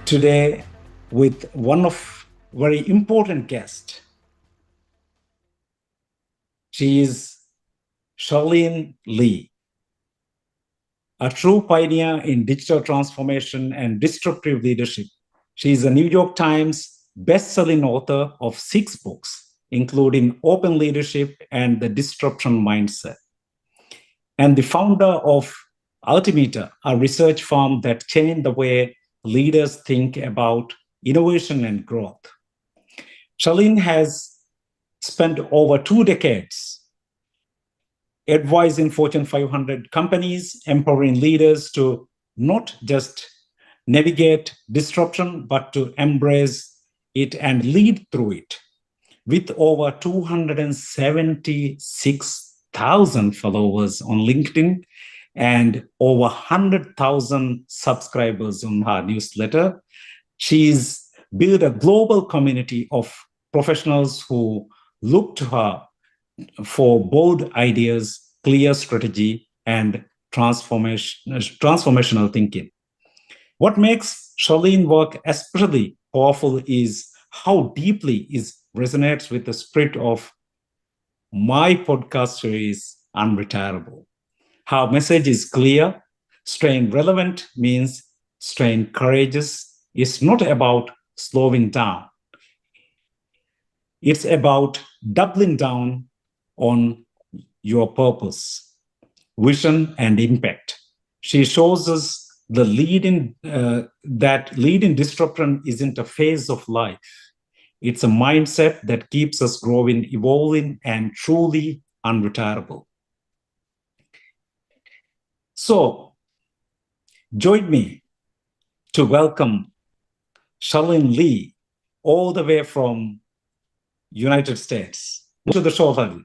today with one of very important guest. She is Charlene Li, a true pioneer in digital transformation and disruptive leadership. She is a New York Times best-selling author of 6 books, including Open Leadership and The Disruption Mindset, and the founder of Ultimata, a research firm that changed the way leaders think about innovation and growth. Charlene has spent over 2 decades advising Fortune 500 companies, empowering leaders to not just navigate disruption, but to embrace it and lead through it. With over 276,000 followers on LinkedIn and over 100,000 subscribers on her newsletter, she's built a global community of professionals who look to her for bold ideas, clear strategy, and transformational thinking. What makes Charlene work especially powerful is how deeply it resonates with the spirit of my podcast series, Unretirable. Her message is clear. Staying relevant means staying courageous. It's not about slowing down. It's about doubling down on your purpose, vision, and impact. She shows us that leading disruption isn't a phase of life. It's a mindset that keeps us growing, evolving, and truly unretirable. So, join me to welcome Charlene Li, all the way from United States. To the show, Charlene.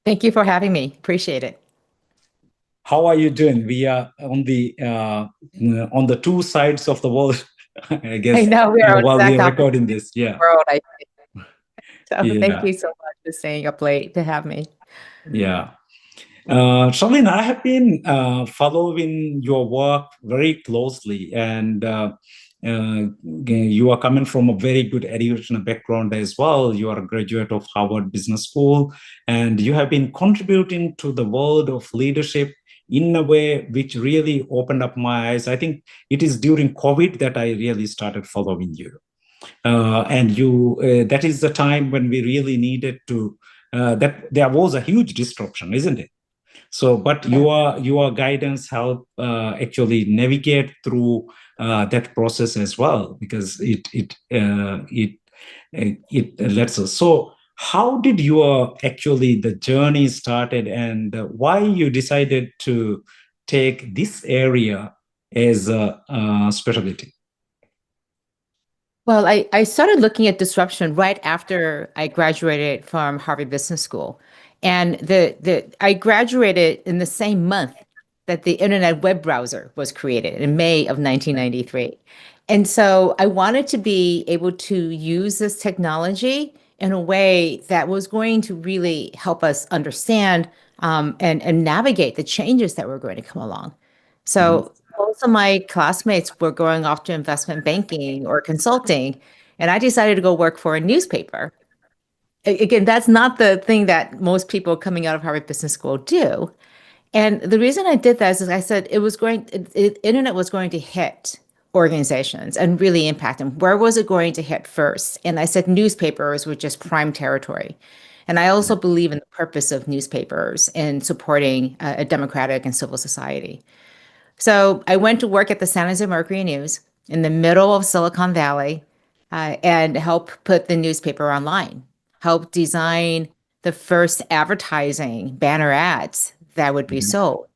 Thank you for having me. Appreciate it. How are you doing? We are on the 2 sides of the world, I guess. I know we are while we're recording this. Yeah. World, I think. So Thank you so much for staying up late to have me. Yeah. Charlene, I have been following your work very closely, and you are coming from a very good educational background as well. You are a graduate of Harvard Business School, and you have been contributing to the world of leadership in a way which really opened up my eyes. I think it is during COVID that I really started following you. And that is the time when we really needed to, that there was a huge disruption, isn't it? So, but your guidance helped actually navigate through that process as well, because it lets us. So, how did the journey started, and why you decided to take this area as a specialty? Well, I started looking at disruption right after I graduated from Harvard Business School. And I graduated in the same month that the internet web browser was created in May of 1993. And so I wanted to be able to use this technology in a way that was going to really help us understand and navigate the changes that were going to come along. So most of my classmates were going off to investment banking or consulting, and I decided to go work for a newspaper. Again, that's not the thing that most people coming out of Harvard Business School do. And the reason I did that is I said internet was going to hit organizations and really impact them. Where was it going to hit first? And I said newspapers were just prime territory. And I also believe in the purpose of newspapers in supporting a democratic and civil society. So I went to work at the San Jose Mercury News in the middle of Silicon Valley and helped put the newspaper online, helped design the first advertising banner ads that would be sold.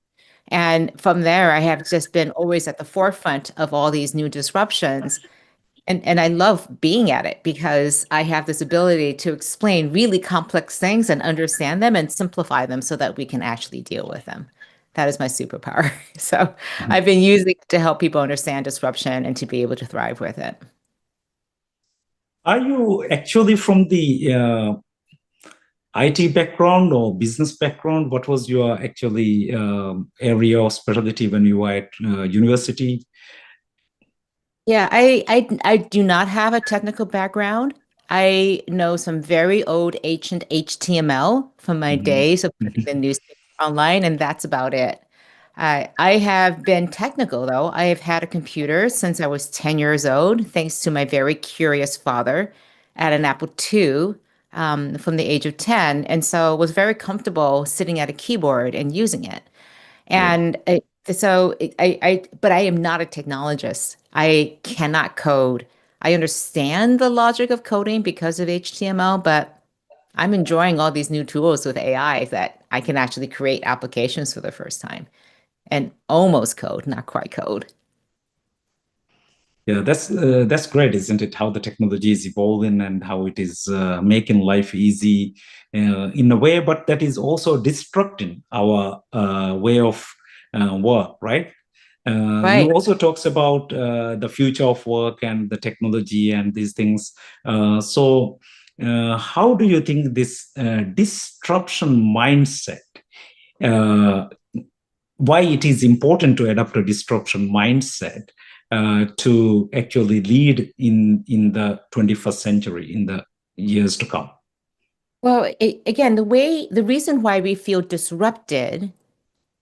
And from there, I have just been always at the forefront of all these new disruptions. And I love being at it because I have this ability to explain really complex things and understand them and simplify them so that we can actually deal with them. That is my superpower. So I've been using it to help people understand disruption and to be able to thrive with it. Are you actually from the IT background or business background? What was your actually area of specialty when you were at university? Yeah, I do not have a technical background. I know some very old ancient HTML from my Mhm. days of putting the Mhm. newspaper online, and that's about it. I have been technical though. I have had a computer since I was 10 years old, thanks to my very curious father at an Apple II from the age of 10, and so was very comfortable sitting at a keyboard and using it. Yeah. And but I am not a technologist. I cannot code. I understand the logic of coding because of HTML, but I'm enjoying all these new tools with AI that I can actually create applications for the first time and almost code, not quite code. Yeah, that's great, isn't it? How the technology is evolving and how it is making life easy in a way, but that is also disrupting our way of work, right? You Right. also talks about the future of work and the technology and these things. How do you think this disruption mindset? Uh, why it is important to adopt a disruption mindset to actually lead in the 21st century in the years to come. Well, again, the reason why we feel disrupted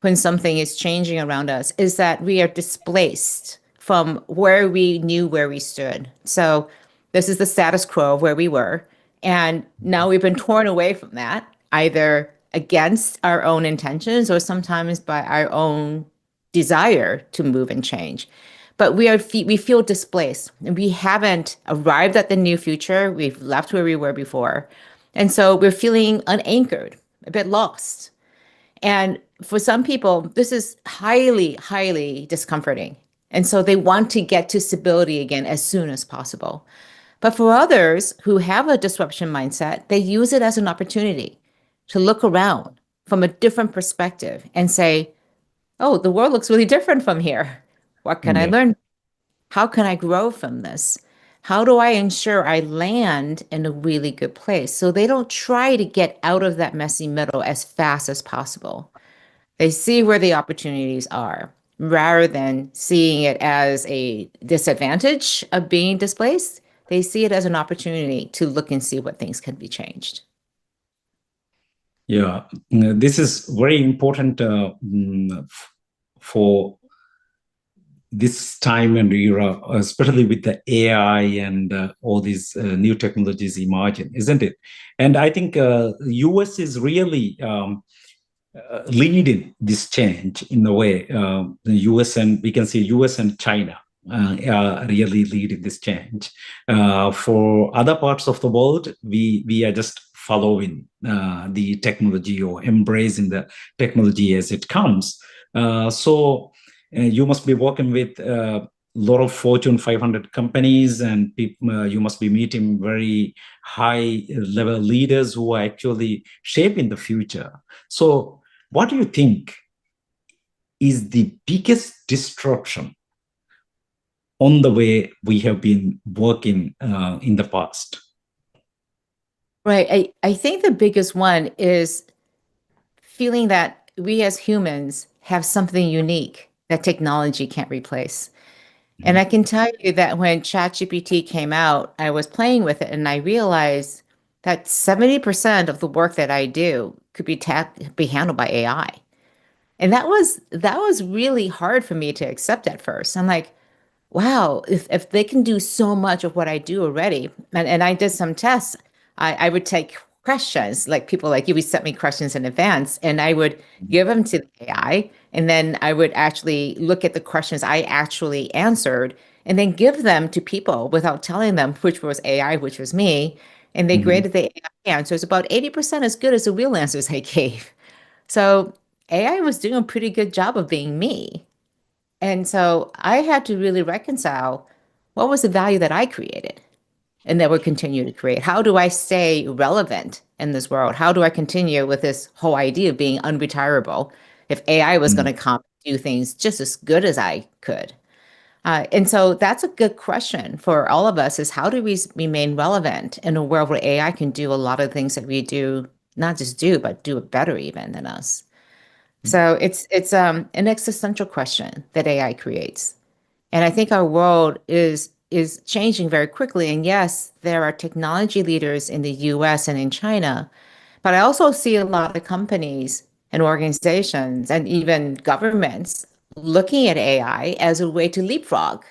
when something is changing around us is that we are displaced from where we stood. So this is the status quo of where we were. And now we've been torn away from that, either against our own intentions or sometimes by our own desire to move and change. But we feel displaced and we haven't arrived at the new future. We've left where we were before. And so we're feeling unanchored, a bit lost. And for some people, this is highly, highly discomforting. And so they want to get to stability again as soon as possible. But for others who have a disruption mindset, they use it as an opportunity to look around from a different perspective and say, oh, the world looks really different from here. What can I Yeah. learn? How can I grow from this? How do I ensure I land in a really good place so they don't try to get out of that messy middle as fast as possible? They see where the opportunities are rather than seeing it as a disadvantage of being displaced. They see it as an opportunity to look and see what things can be changed. Yeah, this is very important for this time and era, especially with the AI and all these new technologies emerging, isn't it? And I think US is really leading this change in a way. The US and we can see US and China are really leading this change. For other parts of the world, we are just following the technology or embracing the technology as it comes. You must be working with a lot of Fortune 500 companies, and you must be meeting very high level leaders who are actually shaping the future. So what do you think is the biggest disruption on the way we have been working in the past? Right. I think the biggest one is feeling that we as humans have something unique that technology can't replace. And Mhm. I can tell you that when ChatGPT came out, I was playing with it and I realized that 70% of the work that I do could be handled by AI. And that was really hard for me to accept at first. I'm like, wow, if they can do so much of what I do already, and I did some tests, I would take questions, like people like you would set me questions in advance, and I would give them to the AI, and then I would actually look at the questions I actually answered, and then give them to people without telling them which was AI, which was me, and they Mhm. graded the AI answers about 80% as good as the real answers I gave. So AI was doing a pretty good job of being me. And so I had to really reconcile what was the value that I created and that would continue to create. How do I stay relevant in this world? How do I continue with this whole idea of being unretirable if AI was going Mhm. to come do things just as good as I could? And so that's a good question for all of us is how do we remain relevant in a world where AI can do a lot of things that we do, not just do, but do it better even than us? So it's an existential question that AI creates. And I think our world is changing very quickly. And yes, there are technology leaders in the US and in China, but I also see a lot of companies and organizations and even governments looking at AI as a way to leapfrog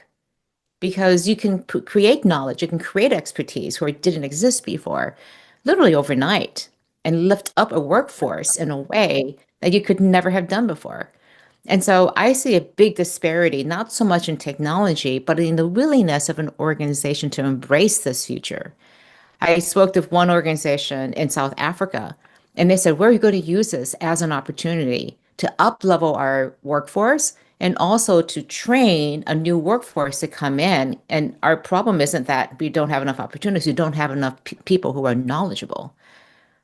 because you can create knowledge, you can create expertise where it didn't exist before, literally overnight, and lift up a workforce in a way that you could never have done before. And so I see a big disparity, not so much in technology, but in the willingness of an organization to embrace this future. I spoke with one organization in South Africa, and they said, we're going to use this as an opportunity to up-level our workforce and also to train a new workforce to come in. And our problem isn't that we don't have enough opportunities, we don't have enough people who are knowledgeable.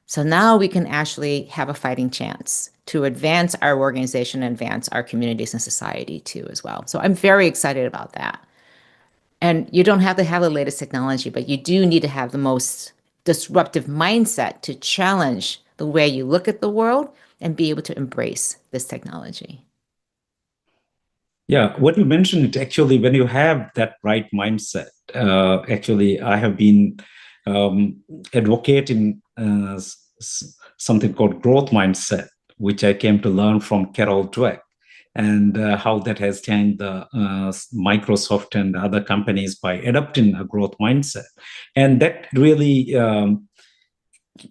So now we can actually have a fighting chance to advance our organization, advance our communities and society too as well. So I'm very excited about that. And you don't have to have the latest technology, but you do need to have the most disruptive mindset to challenge the way you look at the world and be able to embrace this technology. Yeah, what you mentioned, it actually, when you have that right mindset, actually, I have been advocating something called growth mindset, which I came to learn from Carol Dweck, and how that has changed the Microsoft and other companies by adopting a growth mindset. And that really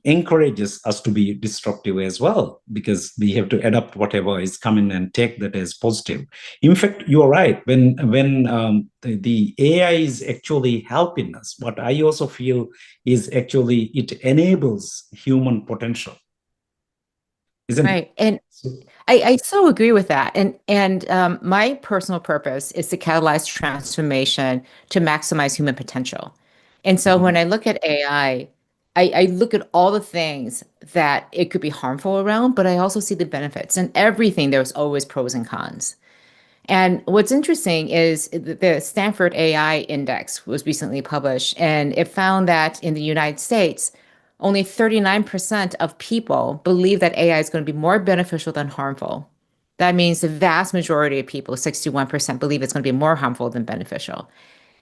encourages us to be disruptive as well, because we have to adapt whatever is coming and take that as positive. In fact, you're right. When the AI is actually helping us, what I also feel is actually it enables human potential, isn't it? Right. And I so agree with that. And my personal purpose is to catalyze transformation to maximize human potential. And so when I look at AI, I look at all the things that it could be harmful around, but I also see the benefits. And everything, there's always pros and cons. And what's interesting is the Stanford AI Index was recently published, and it found that in the United States, only 39% of people believe that AI is going to be more beneficial than harmful. That means the vast majority of people, 61%, believe it's going to be more harmful than beneficial.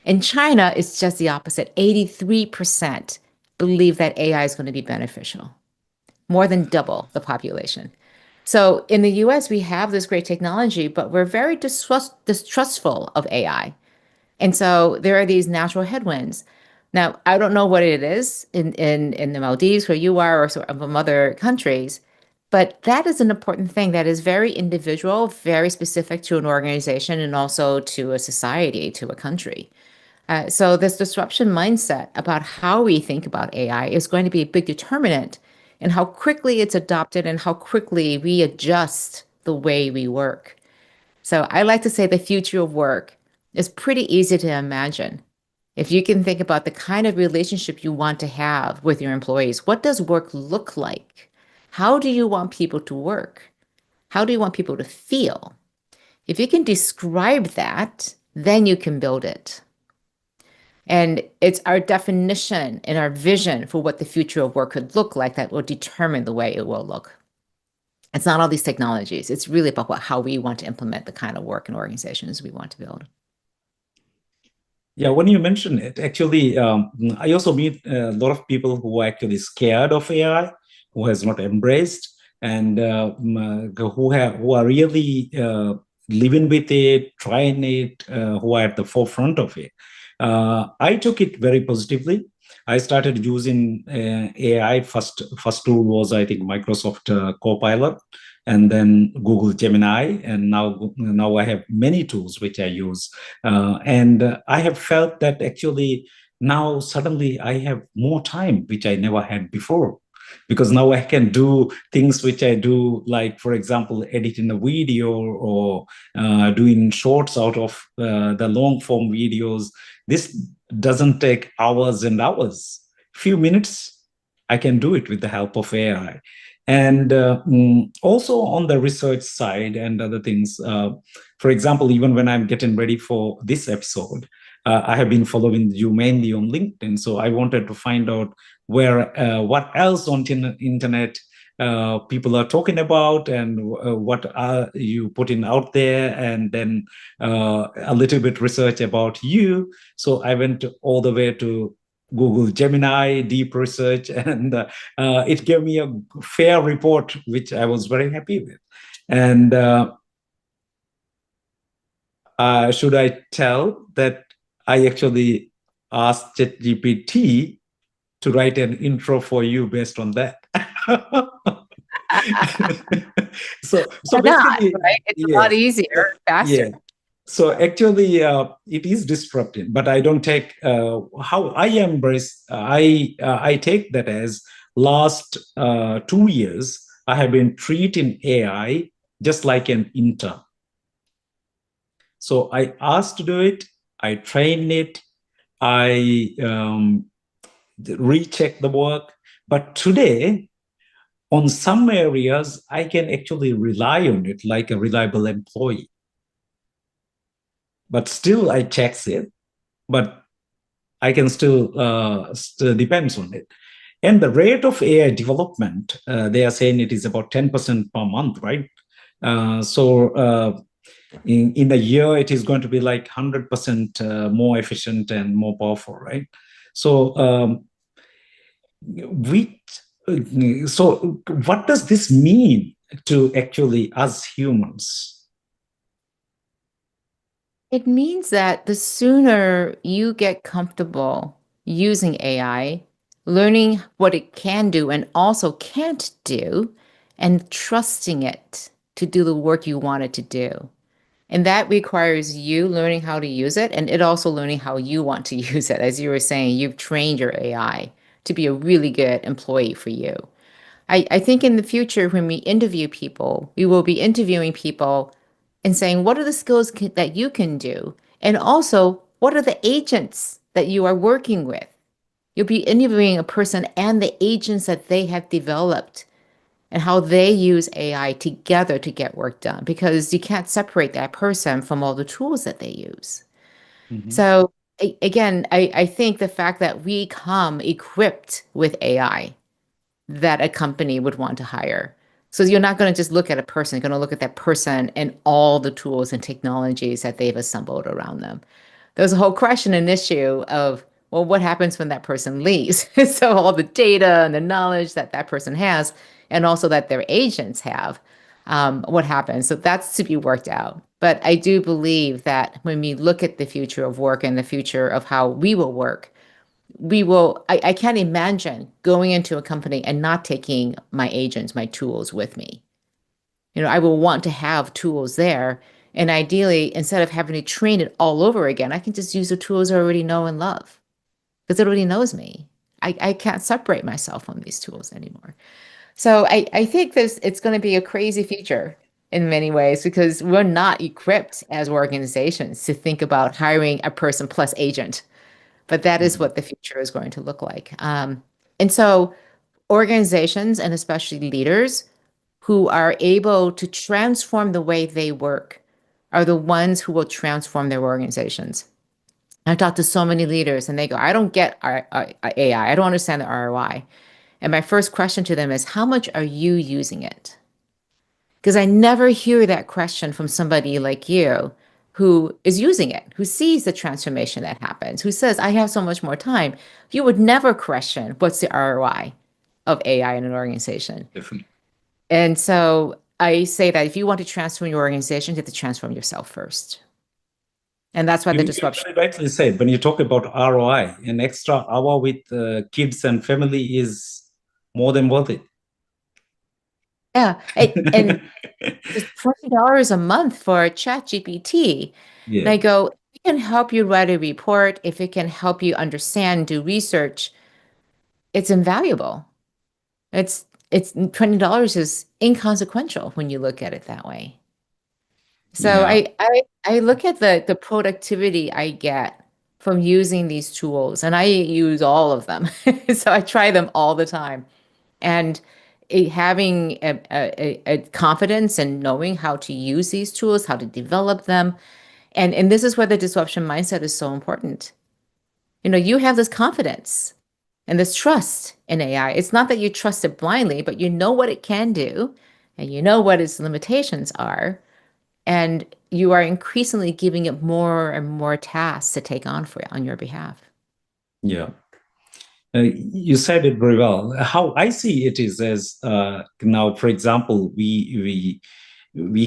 In China, it's just the opposite. 83% believe that AI is going to be beneficial, more than double the population. So in the US, we have this great technology, but we're very distrustful of AI. And so there are these natural headwinds. Now, I don't know what it is in the Maldives where you are or some other countries, but that is an important thing that is very individual, very specific to an organization and also to a society, to a country. So this disruption mindset about how we think about AI is going to be a big determinant in how quickly it's adopted and how quickly we adjust the way we work. So I like to say the future of work is pretty easy to imagine. If you can think about the kind of relationship you want to have with your employees, what does work look like? How do you want people to work? How do you want people to feel? If you can describe that, then you can build it. And it's our definition and our vision for what the future of work could look like that will determine the way it will look. It's not all these technologies. It's really about how we want to implement the kind of work and organizations we want to build. Yeah, when you mention it, actually, I also meet a lot of people who are actually scared of AI, who has not embraced, and who are really living with it, trying it, who are at the forefront of it. I took it very positively. I started using AI. First tool was, I think, Microsoft Copilot, and then Google Gemini, and now I have many tools which I use, and I have felt that actually now suddenly I have more time which I never had before, because now I can do things which I do, like, for example, editing a video or doing shorts out of the long form videos. This doesn't take hours and hours. Few minutes, I can do it with the help of AI. And also on the research side and other things, for example, even when I'm getting ready for this episode, I have been following you mainly on LinkedIn. So I wanted to find out what else on the internet people are talking about and what are you putting out there, and then a little bit research about you. So I went all the way to Google Gemini, deep research, and it gave me a fair report, which I was very happy with. And should I tell that I actually asked ChatGPT to write an intro for you based on that? So Why not, basically, right? It's a lot yes. easier, Yeah. faster. So actually, it is disrupting, but I don't take how I embrace. I take that as last 2 years I have been treating AI just like an intern. So I asked to do it, I train it, I recheck the work. But today, on some areas, I can actually rely on it like a reliable employee. But still, I checks it, but I can still depends on it. And the rate of AI development, they are saying it is about 10% per month, right? So in a year, it is going to be like 100% more efficient and more powerful, right? So we, so what does this mean to actually us humans? It means that the sooner you get comfortable using AI, learning what it can do and also can't do, and trusting it to do the work you want it to do. And that requires you learning how to use it and it also learning how you want to use it. As you were saying, you've trained your AI to be a really good employee for you. I think in the future, when we interview people, we will be interviewing people and saying, what are the skills that you can do? And also, what are the agents that you are working with? You'll be interviewing a person and the agents that they have developed and how they use AI together to get work done because you can't separate that person from all the tools that they use. Mhm. So, again, I think the fact that we come equipped with AI that a company would want to hire. So you're not going to just look at a person, you're going to look at that person and all the tools and technologies that they've assembled around them. There's a whole question and issue of, well, what happens when that person leaves? So all the data and the knowledge that that person has, and also that their agents have, what happens? So that's to be worked out. But I do believe that when we look at the future of work and the future of how we will work, I can't imagine going into a company and not taking my agents, my tools with me. I will want to have tools there. And ideally, instead of having to train it all over again, I can just use the tools I already know and love because it already knows me. I can't separate myself from these tools anymore. So I think it's going to be a crazy future in many ways because we're not equipped as organizations to think about hiring a person plus agent, but that is Mhm. what the future is going to look like. And so organizations and especially leaders who are able to transform the way they work are the ones who will transform their organizations. I talk to so many leaders and they go, I don't get AI. I don't understand the ROI. And my first question to them is, how much are you using it? Because I never hear that question from somebody like you who is using it, who sees the transformation that happens, who says, I have so much more time. You would never question what's the ROI of AI in an organization. Definitely. And so I say that if you want to transform your organization, you have to transform yourself first. And that's why the You disruption. very rightly said when you talk about ROI, an extra hour with kids and family is more than worth it. Yeah. And just $20 a month for ChatGPT. And Yeah, I go, it can help you write a report, if it can help you understand, do research, it's invaluable. It's $20 is inconsequential when you look at it that way. So yeah. I look at the productivity I get from using these tools, and I use all of them. So I try them all the time. And having a confidence and knowing how to use these tools, how to develop them. And this is where the disruption mindset is so important. You have this confidence and this trust in AI. It's not that you trust it blindly, but you know what it can do and you know what its limitations are. And you are increasingly giving it more and more tasks to take on on your behalf. Yeah. You said it very well. How I see it is as now, for example, we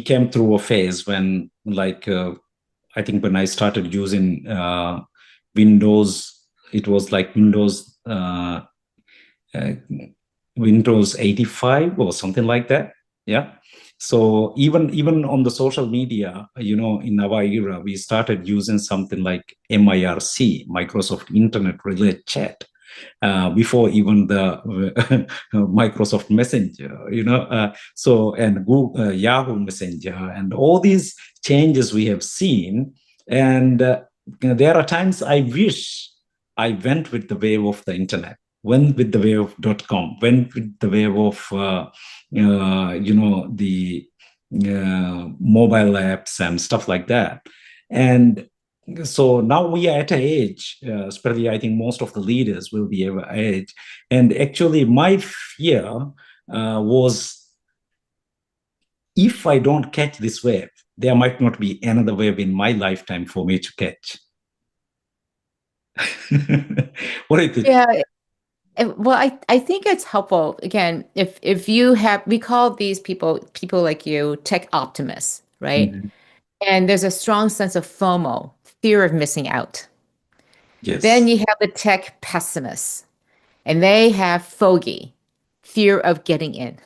came through a phase when, like, I think when I started using Windows, it was like uh, Windows 85 or something like that. Yeah. So even on the social media, in our era, we started using something like MIRC, Microsoft Internet Relay Chat, before even the Microsoft Messenger, so, and Google, Yahoo Messenger, and all these changes we have seen. And there are times I wish I went with the wave of the internet, went with the wave of .com, went with the wave of, the mobile apps and stuff like that. And so now we are at an age, especially I think most of the leaders will be at an age. And actually, my fear was, if I don't catch this wave, there might not be another wave in my lifetime for me to catch. What do you think? Yeah. Well, I think it's helpful. Again, if you have, we call these people like you, tech optimists, right? Mhm. And there's a strong sense of FOMO, fear of missing out. Then Yes. you have the tech pessimists, and they have fogey, fear of getting in.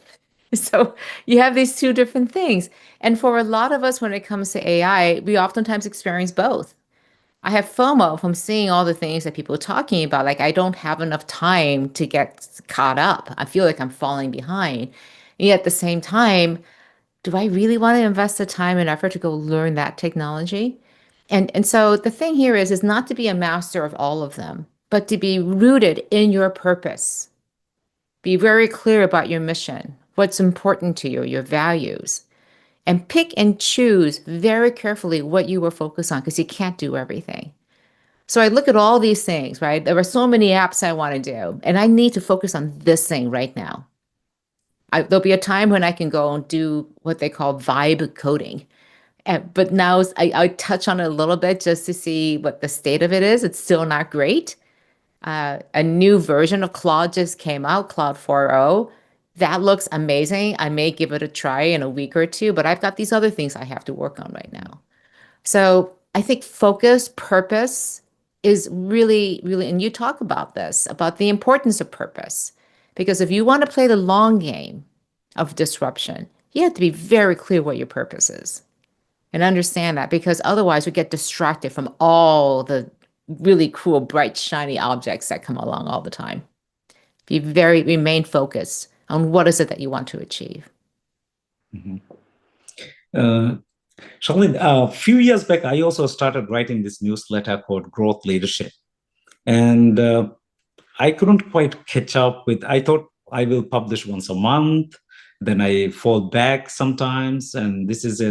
So you have these two different things. And for a lot of us, when it comes to AI, we oftentimes experience both. I have FOMO from seeing all the things that people are talking about. Like, I don't have enough time to get caught up. I feel like I'm falling behind. And yet at the same time, do I really want to invest the time and effort to go learn that technology? And so the thing here is not to be a master of all of them, but to be rooted in your purpose. Be very clear about your mission, what's important to you, your values, and pick and choose very carefully what you will focus on because you can't do everything. So I look at all these things, right? There are so many apps I want to do, and I need to focus on this thing right now. There'll be a time when I can go and do what they call vibe coding. But now I touch on it a little bit just to see what the state of it is. It's still not great. A new version of Claude just came out, Claude 4.0. That looks amazing. I may give it a try in a week or two, but I've got these other things I have to work on right now. So I think focus, purpose is really, really, and you talk about this, about the importance of purpose. Because if you want to play the long game of disruption, you have to be very clear what your purpose is and understand that, because otherwise we get distracted from all the really cool, bright, shiny objects that come along all the time. Remain focused on what is it that you want to achieve. Mhm. Uh, Charlene, a few years back, I also started writing this newsletter called Growth Leadership. And I couldn't quite catch up with, I thought I will publish once a month. Then I fall back sometimes. And this is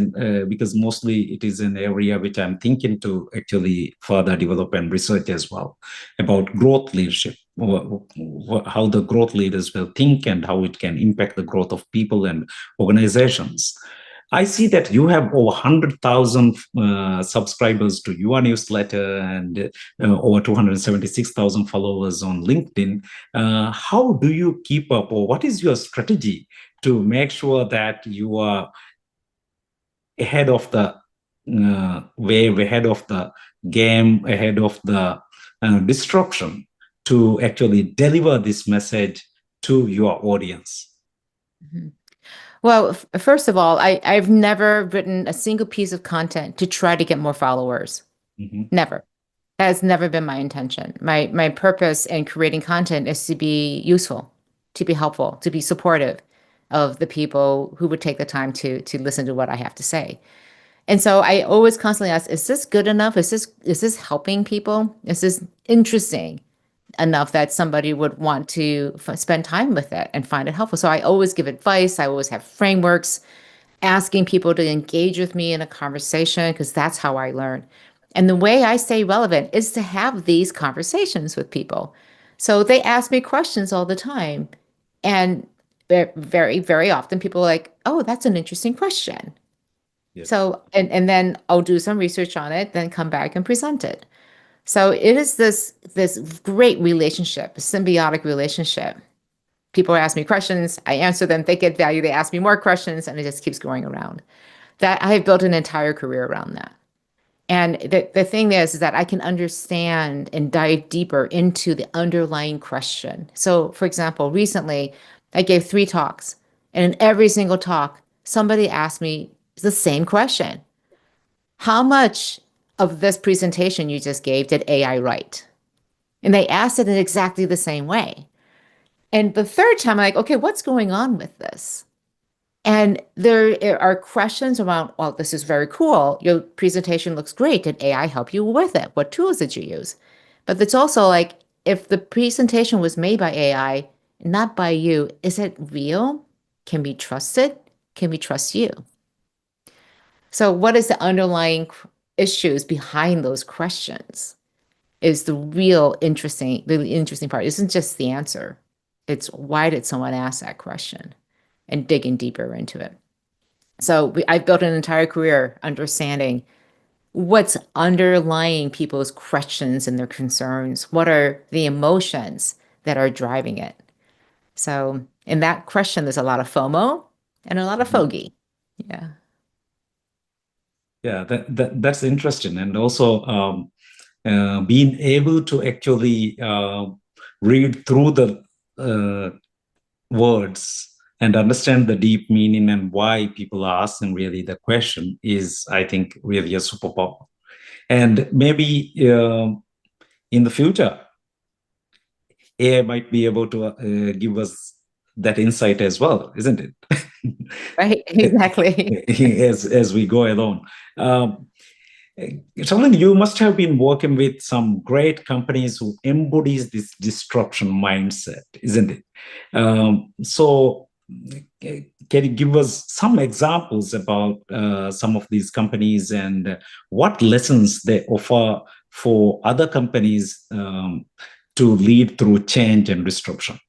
because mostly it is an area which I'm thinking to actually further develop and research as well about growth leadership, how the growth leaders will think and how it can impact the growth of people and organizations. I see that you have over 100,000 subscribers to your newsletter and over 276,000 followers on LinkedIn. How do you keep up, or what is your strategy to make sure that you are ahead of the wave, ahead of the game, ahead of the destruction to actually deliver this message to your audience? Mhm. Well, first of all, I've never written a single piece of content to try to get more followers. Mm-hmm. Never. That has never been my intention. My purpose in creating content is to be useful, to be helpful, to be supportive of the people who would take the time to listen to what I have to say. And so I always constantly ask, is this good enough? Is this helping people? Is this interesting enough that somebody would want to spend time with it and find it helpful? So I always give advice. I always have frameworks, asking people to engage with me in a conversation because that's how I learn. And the way I stay relevant is to have these conversations with people. So they ask me questions all the time. And very, very often people are like, oh, that's an interesting question. Yes. So, and then I'll do some research on it, then come back and present it. So it is this great relationship, a symbiotic relationship. People ask me questions, I answer them, they get value, they ask me more questions, and it just keeps going around. That I have built an entire career around that. And the thing is that I can understand and dive deeper into the underlying question. So, for example, recently I gave 3 talks, and in every single talk, somebody asked me the same question. How much of this presentation you just gave did AI write? And they asked it in exactly the same way. And the third time, I'm like, okay, what's going on with this? And there are questions around, well, this is very cool. Your presentation looks great. Did AI help you with it? What tools did you use? But it's also like, if the presentation was made by AI, not by you, is it real? Can we trust it? Can we trust you? So, what is the underlying issues behind those questions? Is really interesting part. It isn't just the answer. It's why did someone ask that question and digging deeper into it. So I've built an entire career understanding what's underlying people's questions and their concerns. What are the emotions that are driving it? So in that question, there's a lot of FOMO and a lot of Mhm. fogey. Yeah. Yeah, that's interesting. And also being able to actually read through the words and understand the deep meaning and why people are asking really the question is, I think, really a superpower. And maybe in the future, AI might be able to give us that insight as well, isn't it? Right. Exactly. as we go along. Charlene, you must have been working with some great companies who embodies this disruption mindset, isn't it? So, can you give us some examples about some of these companies and what lessons they offer for other companies to lead through change and disruption?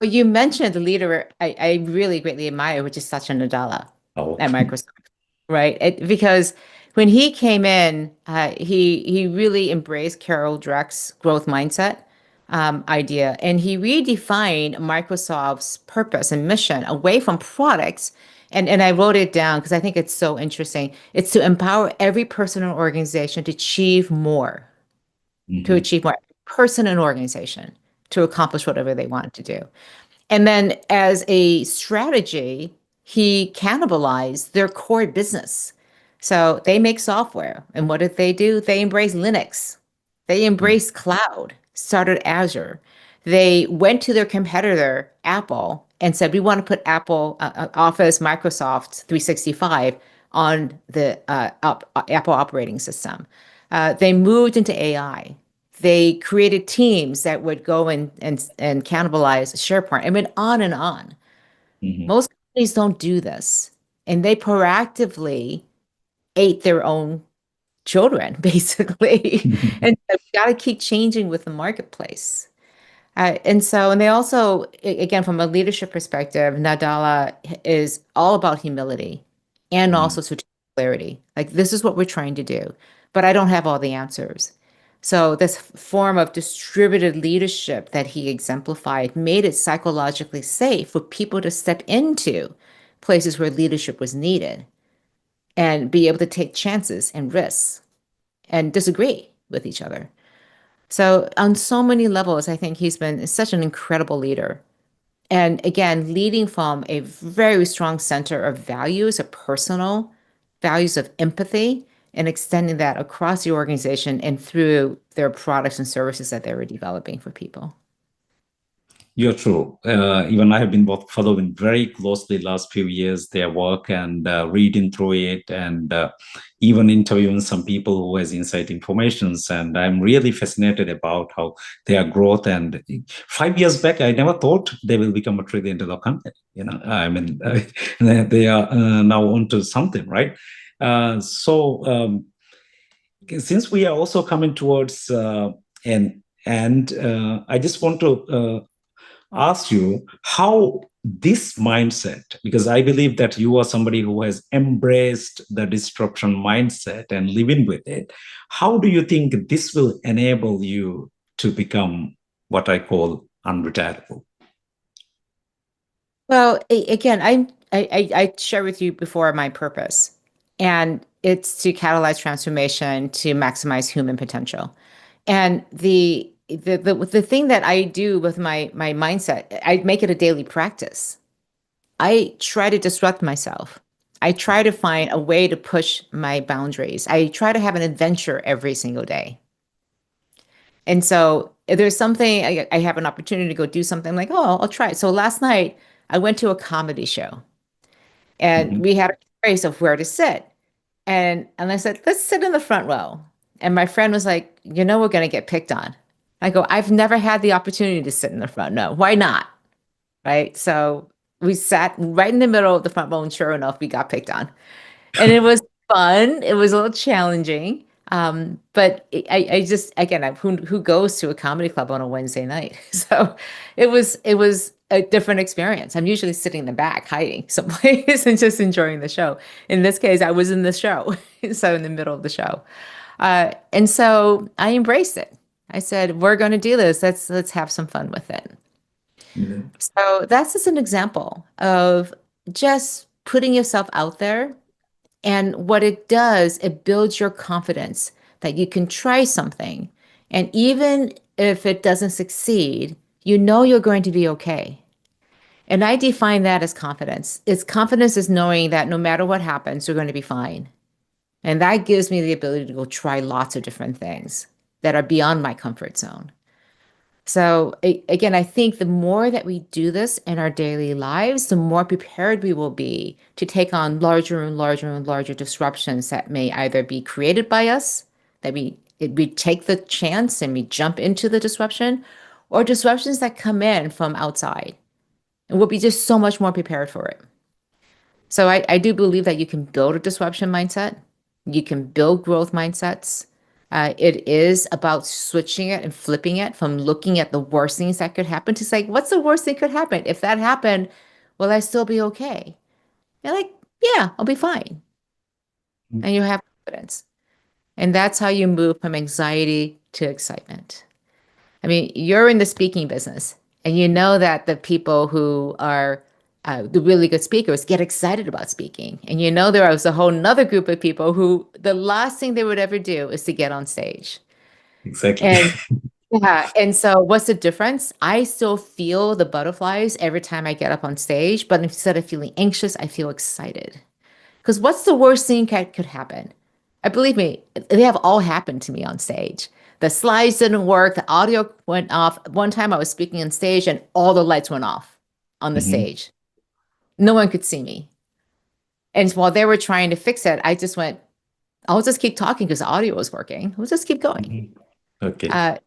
Well, you mentioned the leader I really greatly admire, which is Satya Nadella Oh, at Microsoft. Right. Because when he came in, he really embraced Carol Dweck's growth mindset idea, and he redefined Microsoft's purpose and mission away from products. And I wrote it down because I think it's so interesting. It's to empower every person and organization to achieve more, to mhm, achieve more, person and organization to accomplish whatever they want to do. And then as a strategy, he cannibalized their core business. So they make software. And what did they do? They embraced Linux. They mhm, embraced cloud, started Azure. They went to their competitor, Apple, and said, we want to put Apple Office, Microsoft 365 on the Apple operating system. They moved into AI. They created teams that would go and cannibalize SharePoint. I mean, on and on. mhm. Most companies don't do this, and they proactively ate their own children, basically. And so we got to keep changing with the marketplace. And they also, again, from a leadership perspective, Nadala is all about humility and Mhm. also strategic clarity. Like, this is what we're trying to do, but I don't have all the answers. So, this form of distributed leadership that he exemplified made it psychologically safe for people to step into places where leadership was needed and be able to take chances and risks and disagree with each other. So, on so many levels, I think he's been such an incredible leader. And again, leading from a very strong center of values, of personal values of empathy, and extending that across the organization and through their products and services that they were developing for people. You're true. Even I have been following very closely last few years their work and reading through it, and even interviewing some people who has inside informations. And I'm really fascinated about how their growth. And 5 years back, I never thought they will become a $1 trillion company. I mean, they are now onto something, right? So since we are also coming towards an And I just want to ask you how this mindset, because I believe that you are somebody who has embraced the disruption mindset and living with it. How do you think this will enable you to become what I call unretirable? Well, again, I shared with you before my purpose, and it's to catalyze transformation to maximize human potential. And the thing that I do with my mindset, I make it a daily practice. I try to disrupt myself. I try to find a way to push my boundaries. I try to have an adventure every single day. And so if there's something I have an opportunity to go do something, I'm like, oh, I'll try it. So last night I went to a comedy show and Mhm. we had a choice of where to sit. And I said, let's sit in the front row. And my friend was like, we're going to get picked on. I go, I've never had the opportunity to sit in the front. No, why not? Right. So we sat right in the middle of the front row, and sure enough, we got picked on. And it was fun. It was a little challenging. But I just again, who goes to a comedy club on a Wednesday night? So it was a different experience. I'm usually sitting in the back, hiding someplace and just enjoying the show. In this case, I was in the show, so in the middle of the show, and so I embraced it. I said, "We're going to do this. Let's have some fun with it." Mhm. So that's just an example of just putting yourself out there. And what it does, it builds your confidence that you can try something. And even if it doesn't succeed, you know you're going to be okay. And I define that as confidence. It's confidence is knowing that no matter what happens, you're going to be fine. And that gives me the ability to go try lots of different things that are beyond my comfort zone. So again, I think the more that we do this in our daily lives, the more prepared we will be to take on larger and larger and larger disruptions that may either be created by us, that we take the chance and we jump into the disruption, or disruptions that come in from outside. And we'll be just so much more prepared for it. So I do believe that you can build a disruption mindset. You can build growth mindsets. It is about switching it and flipping it from looking at the worst things that could happen to say, what's the worst thing could happen? If that happened, will I still be okay? You're like, yeah, I'll be fine. And you have confidence. And that's how you move from anxiety to excitement. I mean, you're in the speaking business, and you know that the people who are the really good speakers get excited about speaking. And you know there is a whole nother group of people who the last thing they would ever do is to get on stage. Exactly. And yeah, and so what's the difference? I still feel the butterflies every time I get up on stage, but instead of feeling anxious, I feel excited. Because what's the worst thing that could happen? I believe me, they have all happened to me on stage. The slides didn't work, the audio went off. One time I was speaking on stage and all the lights went off on the Mhm. stage. No one could see me. And while they were trying to fix it, I just went, I'll just keep talking because the audio was working. We'll just keep going. Mhm. Okay. Uh,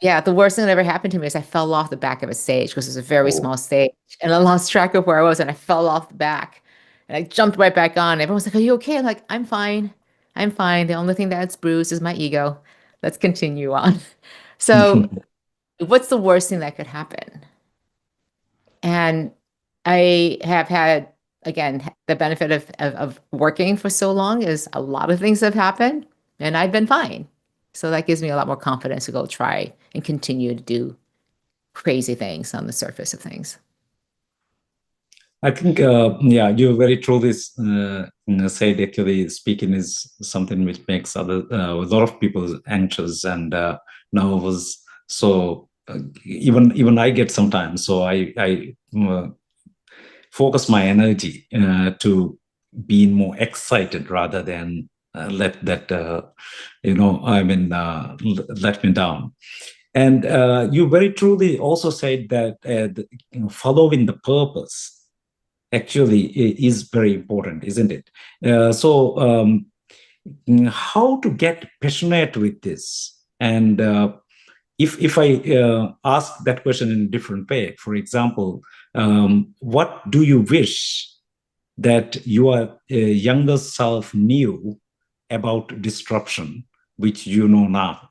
yeah, the worst thing that ever happened to me is I fell off the back of a stage because it's a very Oh. small stage and I lost track of where I was and I fell off the back and I jumped right back on. Everyone's like, are you okay? I'm like, I'm fine. I'm fine. The only thing that's bruised is my ego. Let's continue on. So, what's the worst thing that could happen? And I have had, again, the benefit of working for so long is a lot of things have happened and I've been fine. So that gives me a lot more confidence to go try and continue to do crazy things on the surface of things. I think, yeah, you very truly said actually speaking is something which makes a lot of people anxious and nervous. So even I get sometimes. So I focus my energy to being more excited rather than let that let me down. And you very truly also said that following the purpose actually is very important, isn't it? So how to get passionate with this? And if I ask that question in a different way, for example, what do you wish that your younger self knew about disruption, which you know now?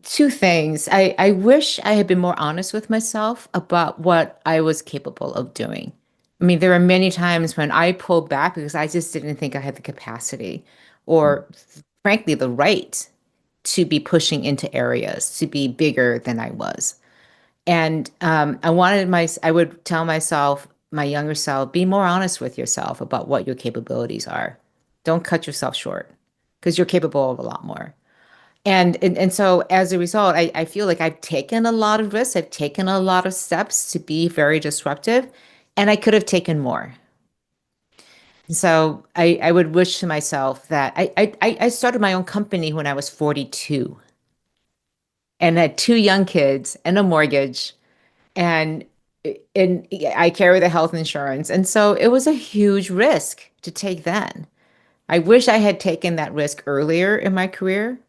Two things. I wish I had been more honest with myself about what I was capable of doing. I mean, there are many times when I pulled back because I just didn't think I had the capacity or, frankly, the right to be pushing into areas, to be bigger than I was. And I would tell myself, my younger self, be more honest with yourself about what your capabilities are. Don't cut yourself short because you're capable of a lot more. And so as a result, I feel like I've taken a lot of risks. I've taken a lot of steps to be very disruptive, and I could have taken more. So I would wish to myself that I started my own company when I was 42 and had two young kids and a mortgage and I carry the health insurance. And so it was a huge risk to take then. I wish I had taken that risk earlier in my career.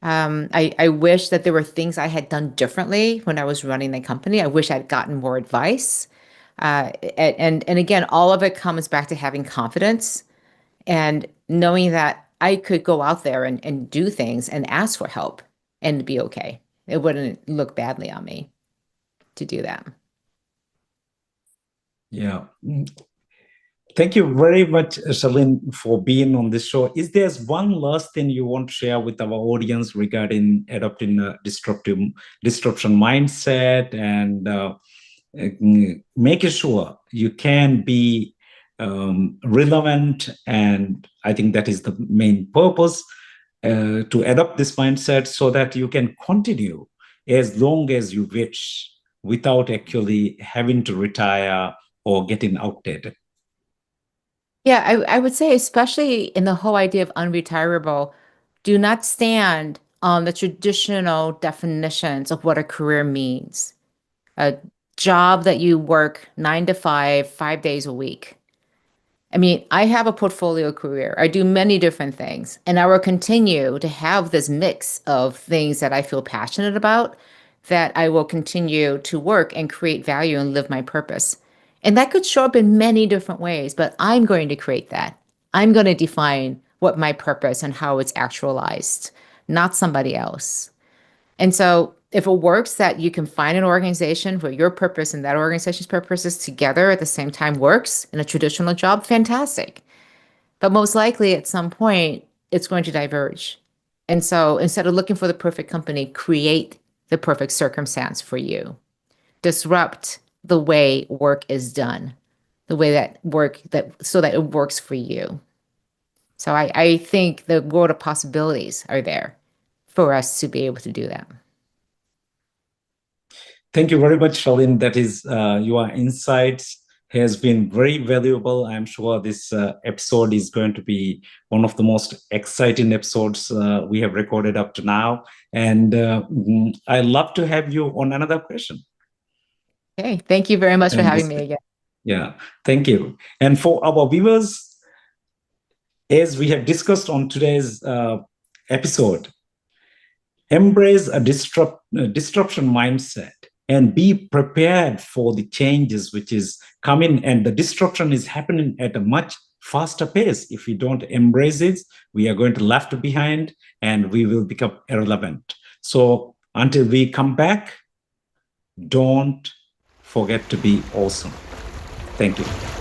I wish that there were things I had done differently when I was running the company. I wish I'd gotten more advice. And again, all of it comes back to having confidence and knowing that I could go out there and do things and ask for help and be okay. It wouldn't look badly on me to do that. Yeah. Thank you very much, Charlene, for being on this show. Is there one last thing you want to share with our audience regarding adopting a disruption mindset and making sure you can be relevant? And I think that is the main purpose, to adopt this mindset so that you can continue as long as you wish without actually having to retire or getting outdated. Yeah, I would say, especially in the whole idea of unretirable, do not stand on the traditional definitions of what a career means. A job that you work 9 to 5, 5 days a week. I mean, I have a portfolio career. I do many different things, and I will continue to have this mix of things that I feel passionate about, that I will continue to work and create value and live my purpose. And that could show up in many different ways, but I'm going to create that. I'm going to define what my purpose and how it's actualized, not somebody else. And so if it works that you can find an organization where your purpose and that organization's purposes together at the same time works in a traditional job, fantastic. But most likely at some point, it's going to diverge. And so instead of looking for the perfect company, create the perfect circumstance for you. Disrupt the way work is done, the way so that it works for you. So I think the world of possibilities are there for us to be able to do that. Thank you very much, Charlene. That is, your insights has been very valuable. I'm sure this episode is going to be one of the most exciting episodes we have recorded up to now. And I'd love to have you on another question. Okay, thank you very much for having me again. Yeah, thank you. And for our viewers, as we have discussed on today's episode, embrace a disruption mindset and be prepared for the changes which is coming, and the disruption is happening at a much faster pace. If we don't embrace it, we are going to left behind and we will become irrelevant. So until we come back, don't forget to be awesome. Thank you.